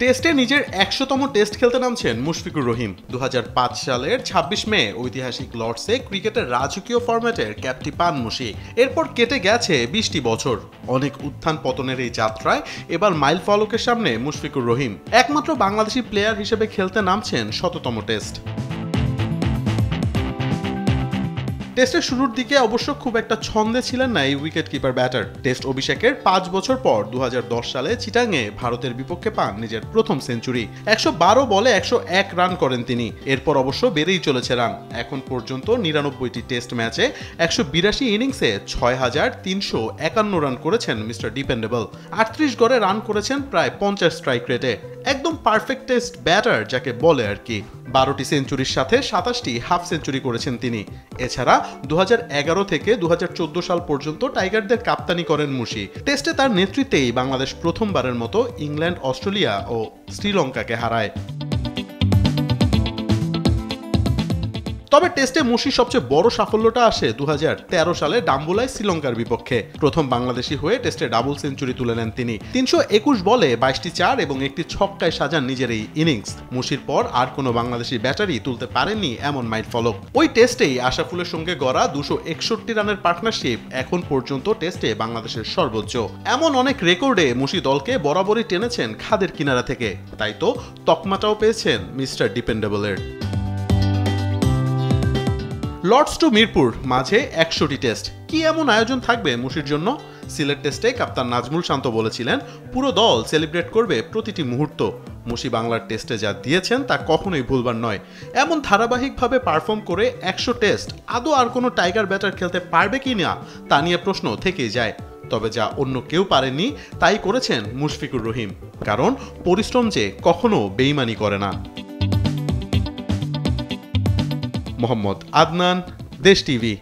টেস্টে নিজের ১০০তম টেস্ট খেলতে নামছেন মুশফিকুর রহিম। ২০০৫ সালের ২৬ মে ঐতিহাসিক লর্ডসে ক্রিকেটের রাজকীয় ফরম্যাটের ক্যাপটি পান মুশি। এরপর কেটে গেছে ২০টি বছর। অনেক উত্থান পতনের এই যাত্রায় এবার মাইল ফলকের সামনে মুশফিকুর রহিম একমাত্র বাংলাদেশি প্লেয়ার হিসেবে খেলতে নামছেন ১০০তম টেস্ট। টেস্টের শুরুর দিকে অবশ্য খুব একটা ছন্দে ছিলেন না এই উইকেট কিপার ব্যাটার। টেস্ট অভিষেকের ৫ বছর পর ২০১০ সালে চিটাঙে ভারতের বিপক্ষে পান নিজের প্রথম সেঞ্চুরি। ১১২ বলে ১০১ রান করেন তিনি। এরপর অবশ্য বেড়েই চলেছে রান। এখন পর্যন্ত ৯৯টি টেস্ট ম্যাচে ১৮২ ইনিংসে ৬,৩৫১ রান করেছেন মিস্টার ডিপেন্ডেবল। ৩৮ গড়ে রান করেছেন প্রায় ৫০ স্ট্রাইক রেটে। একদম পারফেক্ট টেস্ট ব্যাটার যাকে বলে আর কি। ১২টি সেঞ্চুরির সাথে ২৭টি হাফ সেঞ্চুরি করেছেন তিনি। এছাড়া ২০১১ থেকে ২০১৪ সাল পর্যন্ত টাইগারদের কাপ্তানি করেন মুশি। টেস্টে তার নেতৃত্বেই বাংলাদেশ প্রথমবারের মতো ইংল্যান্ড, অস্ট্রেলিয়া ও শ্রীলঙ্কাকে হারায়। তবে টেস্টে মুশির সবচেয়ে বড় সাফল্যটা আসে ২০১৩ সালে ডাম্বুলায় শ্রীলঙ্কার বিপক্ষে। প্রথম বাংলাদেশি হয়ে টেস্টে ডাবল সেঞ্চুরি তুলে নেন তিনি। ৩২১ বলে ২২টি চার এবং একটি ছক্কায় সাজান নিজের এই ইনিংস। মুশির পর আর কোনো বাংলাদেশি ব্যাটারি তুলতে পারেননি এমন মাইল ফলক। ওই টেস্টেই আশরাফুলের সঙ্গে গড়া ২৬১ রানের পার্টনারশিপ এখন পর্যন্ত টেস্টে বাংলাদেশের সর্বোচ্চ। এমন অনেক রেকর্ডে মুশি দলকে বরাবরই টেনেছেন খাদের কিনারা থেকে। তাই তো তকমাটাও পেয়েছেন মিস্টার ডিপেন্ডেবলের। লর্ডস টু মিরপুর, মাঝে ১০০টি টেস্ট। কি এমন আয়োজন থাকবে মুশির জন্য? সিলেট টেস্টে কাপ্তান নাজমুল শান্ত বলেছিলেন, পুরো দল সেলিব্রেট করবে প্রতিটি মুহূর্ত। মুশি বাংলার টেস্টে যা দিয়েছেন তা কখনোই ভুলবার নয়। এমন ধারাবাহিকভাবে পারফর্ম করে ১০০ টেস্ট আদৌ আর কোনো টাইগার ব্যাটার খেলতে পারবে কি না তা নিয়ে প্রশ্ন থেকেই যায়। তবে যা অন্য কেউ পারেননি তাই করেছেন মুশফিকুর রহিম। কারণ পরিশ্রম যে কখনো বেইমানি করে না। মোহাম্মদ আদনান, দেশ টিভি।